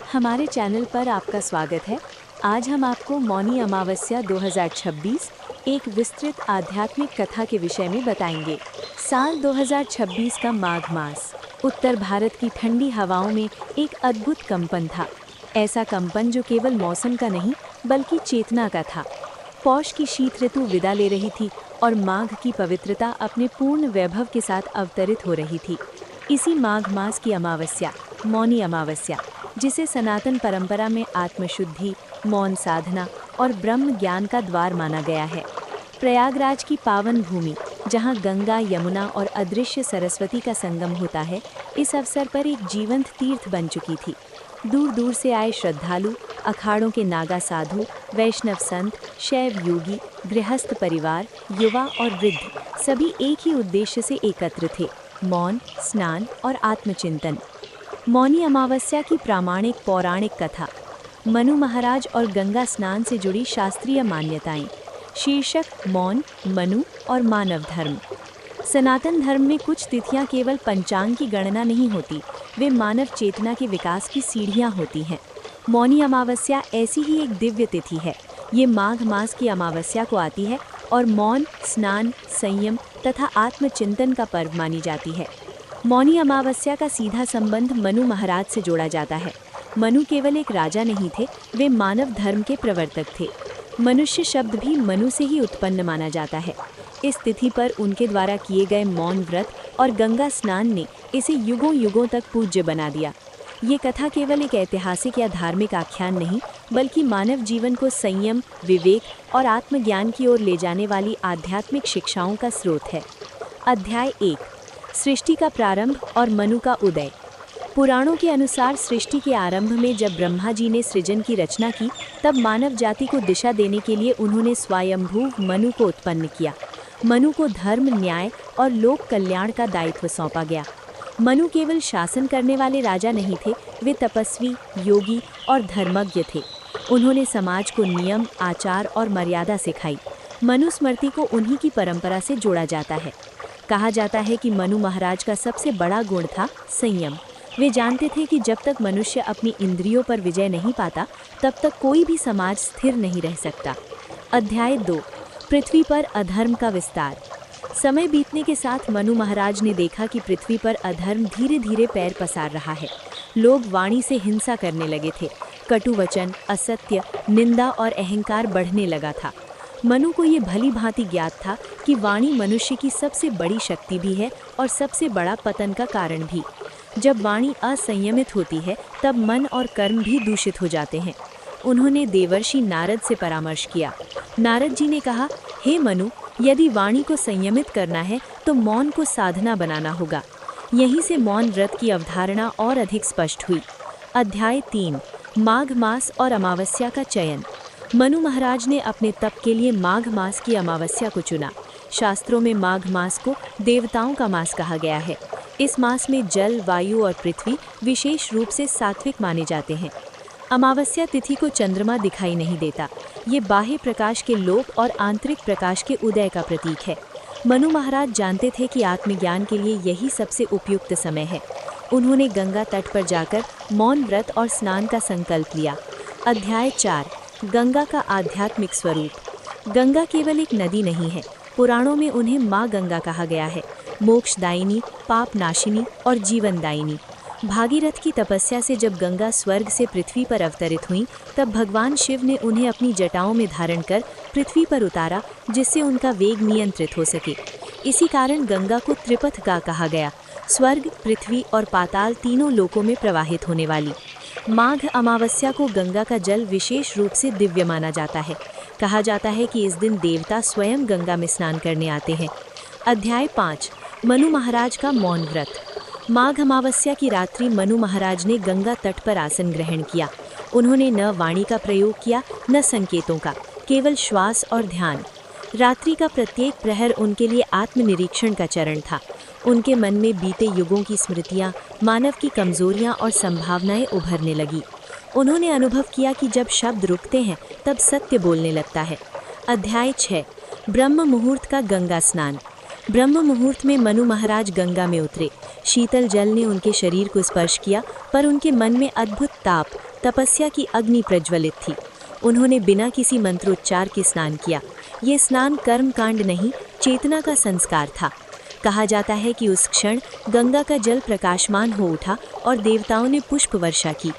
हमारे चैनल पर आपका स्वागत है। आज हम आपको मौनी अमावस्या 2026 एक विस्तृत आध्यात्मिक कथा के विषय में बताएंगे। साल 2026 का माघ मास उत्तर भारत की ठंडी हवाओं में एक अद्भुत कंपन था। ऐसा कंपन जो केवल मौसम का नहीं बल्कि चेतना का था। पौष की शीत ऋतु विदा ले रही थी और माघ की पवित्रता अपने पूर्ण वैभव के साथ अवतरित हो रही थी। इसी माघ मास की अमावस्या मौनी अमावस्या, जिसे सनातन परंपरा में आत्मशुद्धि, मौन साधना और ब्रह्म ज्ञान का द्वार माना गया है। प्रयागराज की पावन भूमि, जहां गंगा, यमुना और अदृश्य सरस्वती का संगम होता है, इस अवसर पर एक जीवंत तीर्थ बन चुकी थी। दूर दूर से आए श्रद्धालु, अखाड़ों के नागा साधु, वैष्णव संत, शैव योगी, गृहस्थ परिवार, युवा और वृद्ध सभी एक ही उद्देश्य से एकत्र थे: मौन, स्नान और आत्मचिंतन। मौनी अमावस्या की प्रामाणिक पौराणिक कथा। मनु महाराज और गंगा स्नान से जुड़ी शास्त्रीय मान्यताएं। शीर्षक: मौन, मनु और मानव धर्म। सनातन धर्म में कुछ तिथियां केवल पंचांग की गणना नहीं होती, वे मानव चेतना के विकास की सीढ़ियां होती हैं। मौनी अमावस्या ऐसी ही एक दिव्य तिथि है। ये माघ मास की अमावस्या को आती है और मौन, स्नान, संयम तथा आत्मचिंतन का पर्व मानी जाती है। मौनी अमावस्या का सीधा संबंध मनु महाराज से जोड़ा जाता है। मनु केवल एक राजा नहीं थे, वे मानव धर्म के प्रवर्तक थे। मनुष्य शब्द भी मनु से ही उत्पन्न माना जाता है। इस तिथि पर उनके द्वारा किए गए मौन व्रत और गंगा स्नान ने इसे युगों युगों तक पूज्य बना दिया। ये कथा केवल एक ऐतिहासिक या धार्मिक आख्यान नहीं, बल्कि मानव जीवन को संयम, विवेक और आत्मज्ञान की ओर ले जाने वाली आध्यात्मिक शिक्षाओं का स्रोत है। अध्याय 1: सृष्टि का प्रारंभ और मनु का उदय। पुराणों के अनुसार सृष्टि के आरंभ में जब ब्रह्मा जी ने सृजन की रचना की, तब मानव जाति को दिशा देने के लिए उन्होंने स्वयंभू मनु को उत्पन्न किया। मनु को धर्म, न्याय और लोक कल्याण का दायित्व सौंपा गया। मनु केवल शासन करने वाले राजा नहीं थे, वे तपस्वी, योगी और धर्मज्ञ थे। उन्होंने समाज को नियम, आचार और मर्यादा सिखाई। मनुस्मृति को उन्हीं की परंपरा से जोड़ा जाता है। कहा जाता है कि मनु महाराज का सबसे बड़ा गुण था संयम। वे जानते थे कि जब तक मनुष्य अपनी इंद्रियों पर विजय नहीं पाता, तब तक कोई भी समाज स्थिर नहीं रह सकता। अध्याय 2: पृथ्वी पर अधर्म का विस्तार। समय बीतने के साथ मनु महाराज ने देखा कि पृथ्वी पर अधर्म धीरे धीरे पैर पसार रहा है। लोग वाणी से हिंसा करने लगे थे। कटु वचन, असत्य, निंदा और अहंकार बढ़ने लगा था। मनु को ये भली भांति ज्ञात था कि वाणी मनुष्य की सबसे बड़ी शक्ति भी है और सबसे बड़ा पतन का कारण भी। जब वाणी असंयमित होती है, तब मन और कर्म भी दूषित हो जाते हैं। उन्होंने देवर्षि नारद से परामर्श किया। नारद जी ने कहा, हे मनु, यदि वाणी को संयमित करना है तो मौन को साधना बनाना होगा। यहीं से मौन व्रत की अवधारणा और अधिक स्पष्ट हुई। अध्याय 3: माघ मास और अमावस्या का चयन। मनु महाराज ने अपने तप के लिए माघ मास की अमावस्या को चुना। शास्त्रों में माघ मास को देवताओं का मास कहा गया है। इस मास में जल, वायु और पृथ्वी विशेष रूप से सात्विक माने जाते हैं। अमावस्या तिथि को चंद्रमा दिखाई नहीं देता। ये बाह्य प्रकाश के लोप और आंतरिक प्रकाश के उदय का प्रतीक है। मनु महाराज जानते थे कि आत्मज्ञान के लिए यही सबसे उपयुक्त समय है। उन्होंने गंगा तट पर जाकर मौन व्रत और स्नान का संकल्प लिया। अध्याय 4: गंगा का आध्यात्मिक स्वरूप। गंगा केवल एक नदी नहीं है, पुराणों में उन्हें माँ गंगा कहा गया है। मोक्षदायिनी, पाप नाशिनी और जीवनदायिनी। भागीरथ की तपस्या से जब गंगा स्वर्ग से पृथ्वी पर अवतरित हुई, तब भगवान शिव ने उन्हें अपनी जटाओं में धारण कर पृथ्वी पर उतारा, जिससे उनका वेग नियंत्रित हो सके। इसी कारण गंगा को त्रिपथ कहा गया, स्वर्ग, पृथ्वी और पाताल तीनों लोकों में प्रवाहित होने वाली। माघ अमावस्या को गंगा का जल विशेष रूप से दिव्य माना जाता है। कहा जाता है कि इस दिन देवता स्वयं गंगा में स्नान करने आते हैं। अध्याय 5: मनु महाराज का मौन व्रत। माघ अमावस्या की रात्रि मनु महाराज ने गंगा तट पर आसन ग्रहण किया। उन्होंने न वाणी का प्रयोग किया, न संकेतों का, केवल श्वास और ध्यान। रात्रि का प्रत्येक प्रहर उनके लिए आत्मनिरीक्षण का चरण था। उनके मन में बीते युगों की स्मृतियाँ, मानव की कमजोरियाँ और संभावनाएं उभरने लगी। उन्होंने अनुभव किया कि जब शब्द रुकते हैं, तब सत्य बोलने लगता है। अध्याय 6: ब्रह्म मुहूर्त का गंगा स्नान। ब्रह्म मुहूर्त में मनु महाराज गंगा में उतरे। शीतल जल ने उनके शरीर को स्पर्श किया, पर उनके मन में अद्भुत ताप, तपस्या की अग्नि प्रज्वलित थी। उन्होंने बिना किसी मंत्रोच्चार के स्नान किया। ये स्नान कर्मकांड नहीं, चेतना का संस्कार था। कहा जाता है कि उस क्षण गंगा का जल प्रकाशमान हो उठा और देवताओं ने पुष्प वर्षा की।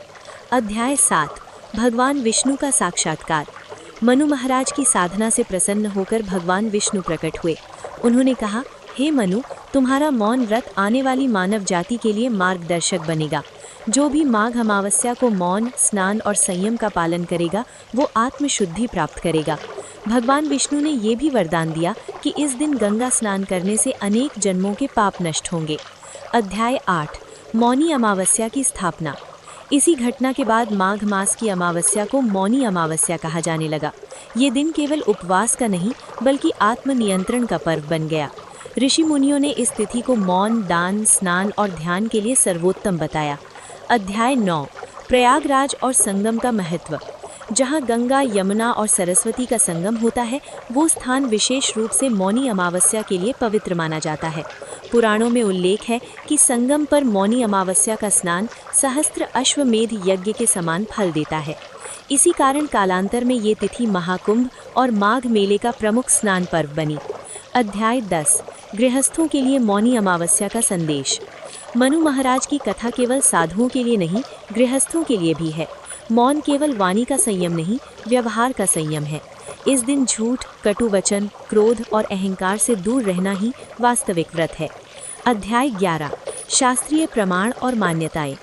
अध्याय 7, भगवान विष्णु का साक्षात्कार। मनु महाराज की साधना से प्रसन्न होकर भगवान विष्णु प्रकट हुए। उन्होंने कहा, हे मनु, तुम्हारा मौन व्रत आने वाली मानव जाति के लिए मार्गदर्शक बनेगा। जो भी माघ अमावस्या को मौन, स्नान और संयम का पालन करेगा वो आत्मशुद्धि प्राप्त करेगा। भगवान विष्णु ने ये भी वरदान दिया कि इस दिन गंगा स्नान करने से अनेक जन्मों के पाप नष्ट होंगे। अध्याय 8, मौनी अमावस्या की स्थापना। इसी घटना के बाद माघ मास की अमावस्या को मौनी अमावस्या कहा जाने लगा। ये दिन केवल उपवास का नहीं बल्कि आत्मनियंत्रण का पर्व बन गया। ऋषि मुनियों ने इस तिथि को मौन, दान, स्नान और ध्यान के लिए सर्वोत्तम बताया। अध्याय 9, प्रयागराज और संगम का महत्व। जहाँ गंगा, यमुना और सरस्वती का संगम होता है वो स्थान विशेष रूप से मौनी अमावस्या के लिए पवित्र माना जाता है। पुराणों में उल्लेख है कि संगम पर मौनी अमावस्या का स्नान सहस्त्र अश्वमेध यज्ञ के समान फल देता है। इसी कारण कालांतर में ये तिथि महाकुंभ और माघ मेले का प्रमुख स्नान पर्व बनी। अध्याय 10, गृहस्थों के लिए मौनी अमावस्या का संदेश। मनु महाराज की कथा केवल साधुओं के लिए नहीं, गृहस्थों के लिए भी है। मौन केवल वाणी का संयम नहीं, व्यवहार का संयम है। इस दिन झूठ, कटु वचन, क्रोध और अहंकार से दूर रहना ही वास्तविक व्रत है। अध्याय 11, शास्त्रीय प्रमाण और मान्यताएं।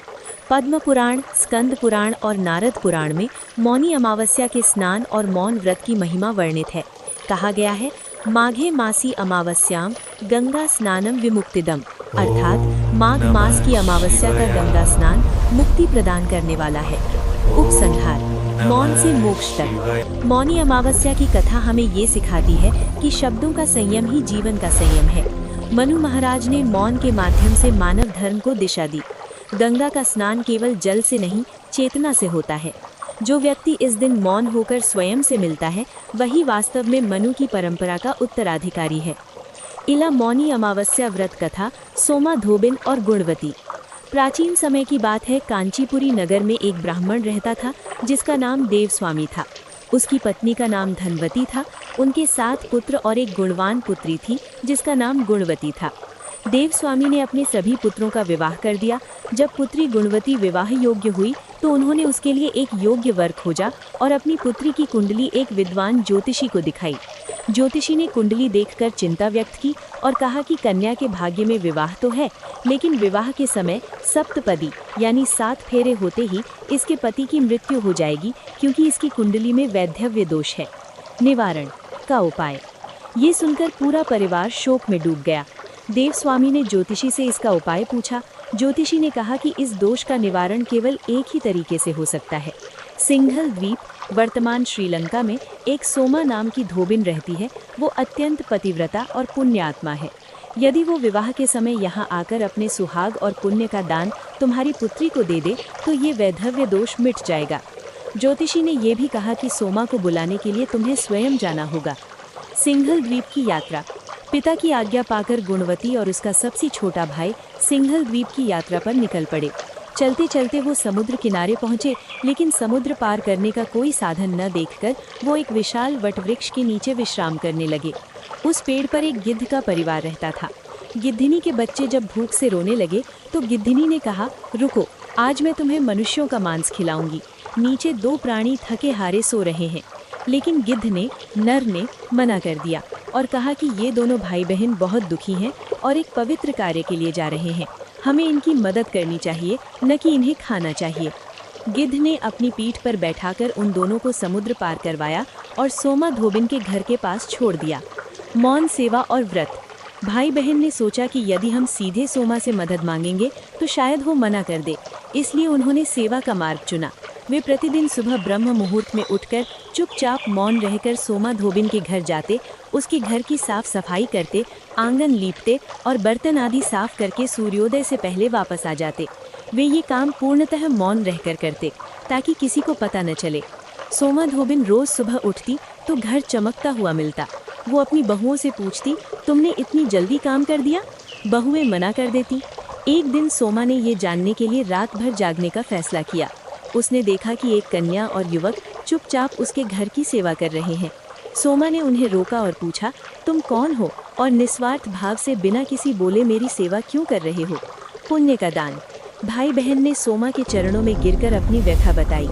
पद्म पुराण, स्कंद पुराण और नारद पुराण में मौनी अमावस्या के स्नान और मौन व्रत की महिमा वर्णित है। कहा गया है, माघे मासी अमावस्याम गंगा स्नानम विमुक्तिदम, अर्थात माघ मास की अमावस्या का गंगा स्नान मुक्ति प्रदान करने वाला है। उपसंहार, मौन से मोक्ष तक। मौनी अमावस्या की कथा हमें ये सिखाती है कि शब्दों का संयम ही जीवन का संयम है। मनु महाराज ने मौन के माध्यम से मानव धर्म को दिशा दी। गंगा का स्नान केवल जल से नहीं, चेतना से होता है। जो व्यक्ति इस दिन मौन होकर स्वयं से मिलता है वही वास्तव में मनु की परंपरा का उत्तराधिकारी है। इला मौनी अमावस्या व्रत कथा, सोमा धोबिन और गुणवती। प्राचीन समय की बात है, कांचीपुरी नगर में एक ब्राह्मण रहता था जिसका नाम देवस्वामी था। उसकी पत्नी का नाम धनवती था। उनके 7 पुत्र और एक गुणवान पुत्री थी जिसका नाम गुणवती था। देवस्वामी ने अपने सभी पुत्रों का विवाह कर दिया। जब पुत्री गुणवती विवाह योग्य हुई तो उन्होंने उसके लिए एक योग्य वर खोजा और अपनी पुत्री की कुंडली एक विद्वान ज्योतिषी को दिखाई। ज्योतिषी ने कुंडली देखकर चिंता व्यक्त की और कहा कि कन्या के भाग्य में विवाह तो है, लेकिन विवाह के समय सप्तपदी यानी 7 फेरे होते ही इसके पति की मृत्यु हो जाएगी, क्योंकि इसकी कुंडली में वैधव्य दोष है। निवारण का उपाय। ये सुनकर पूरा परिवार शोक में डूब गया। देवस्वामी ने ज्योतिषी से इसका उपाय पूछा। ज्योतिषी ने कहा कि इस दोष का निवारण केवल एक ही तरीके से हो सकता है। सिंघल द्वीप, वर्तमान श्रीलंका में एक सोमा नाम की धोबिन रहती है। वो अत्यंत पतिव्रता और पुण्य आत्मा है। यदि वो विवाह के समय यहाँ आकर अपने सुहाग और पुण्य का दान तुम्हारी पुत्री को दे दे तो ये वैधव्य दोष मिट जाएगा। ज्योतिषी ने यह भी कहा कि सोमा को बुलाने के लिए तुम्हें स्वयं जाना होगा। सिंघल द्वीप की यात्रा। पिता की आज्ञा पाकर गुणवती और उसका सबसे छोटा भाई सिंघल द्वीप की यात्रा पर निकल पड़े। चलते चलते वो समुद्र किनारे पहुँचे, लेकिन समुद्र पार करने का कोई साधन न देखकर वो एक विशाल वटवृक्ष के नीचे विश्राम करने लगे। उस पेड़ पर एक गिद्ध का परिवार रहता था। गिद्धिनी के बच्चे जब भूख से रोने लगे तो गिद्धिनी ने कहा, रुको, आज मैं तुम्हें मनुष्यों का मांस खिलाऊंगी। नीचे 2 प्राणी थके हारे सो रहे हैं। लेकिन गिद्ध नर ने मना कर दिया और कहा कि ये दोनों भाई बहन बहुत दुखी हैं और एक पवित्र कार्य के लिए जा रहे हैं। हमें इनकी मदद करनी चाहिए, न कि इन्हें खाना चाहिए। गिद्ध ने अपनी पीठ पर बैठाकर उन दोनों को समुद्र पार करवाया और सोमा धोबिन के घर के पास छोड़ दिया। मौन, सेवा और व्रत। भाई बहन ने सोचा कि यदि हम सीधे सोमा से मदद मांगेंगे तो शायद वो मना कर दे, इसलिए उन्होंने सेवा का मार्ग चुना। वे प्रतिदिन सुबह ब्रह्म मुहूर्त में उठकर चुपचाप मौन रहकर सोमा धोबिन के घर जाते, उसके घर की साफ सफाई करते, आंगन लीपते और बर्तन आदि साफ करके सूर्योदय से पहले वापस आ जाते। वे ये काम पूर्णतः मौन रहकर करते ताकि किसी को पता न चले। सोमा धोबिन रोज सुबह उठती तो घर चमकता हुआ मिलता। वो अपनी बहुओं से पूछती, तुमने इतनी जल्दी काम कर दिया? बहुएं मना कर देती। एक दिन सोमा ने ये जानने के लिए रात भर जागने का फैसला किया। उसने देखा कि एक कन्या और युवक चुपचाप उसके घर की सेवा कर रहे हैं। सोमा ने उन्हें रोका और पूछा, तुम कौन हो और निस्वार्थ भाव से बिना किसी बोले मेरी सेवा क्यों कर रहे हो? पुण्य का दान। भाई बहन ने सोमा के चरणों में गिरकर अपनी व्यथा बताई।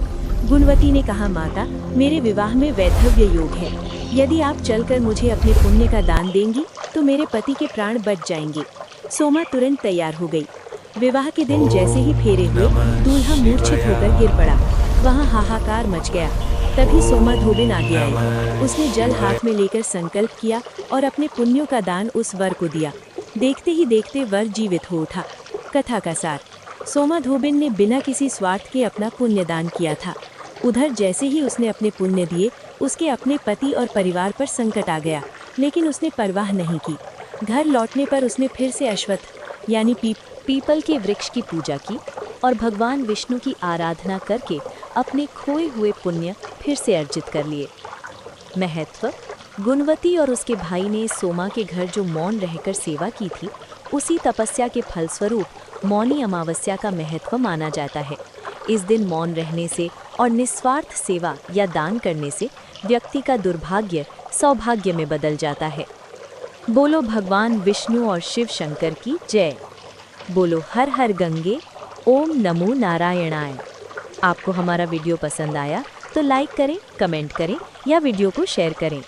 गुणवती ने कहा, माता, मेरे विवाह में वैधव्य योग है। यदि आप चलकर मुझे अपने पुण्य का दान देंगी तो मेरे पति के प्राण बच जाएंगे। सोमा तुरंत तैयार हो गई। विवाह के दिन जैसे ही फेरे हुए, दूल्हा मूर्छित होकर गिर पड़ा। वहाँ हाहाकार मच गया। तभी सोमा धोबिन आगे आई। उसने जल हाथ में लेकर संकल्प किया और अपने पुण्यों का दान उस वर को दिया। देखते ही देखते वर जीवित हो उठा। कथा का सार। सोमा धोबिन ने बिना किसी स्वार्थ के अपना पुण्य दान किया था। उधर जैसे ही उसने अपने पुण्य दिए, उसके अपने पति और परिवार पर संकट आ गया, लेकिन उसने परवाह नहीं की। घर लौटने पर उसने फिर से अश्वत्थ यानी पीपल के वृक्ष की पूजा की और भगवान विष्णु की आराधना करके अपने खोए हुए पुण्य फिर से अर्जित कर लिए। महत्व। गुणवती और उसके भाई ने सोमा के घर जो मौन रहकर सेवा की थी, उसी तपस्या के फलस्वरूप मौनी अमावस्या का महत्व माना जाता है। इस दिन मौन रहने से और निस्वार्थ सेवा या दान करने से व्यक्ति का दुर्भाग्य सौभाग्य में बदल जाता है। बोलो भगवान विष्णु और शिव शंकर की जय। बोलो हर हर गंगे, ओम नमो नारायणाय। आपको हमारा वीडियो पसंद आया तो लाइक करें, कमेंट करें या वीडियो को शेयर करें।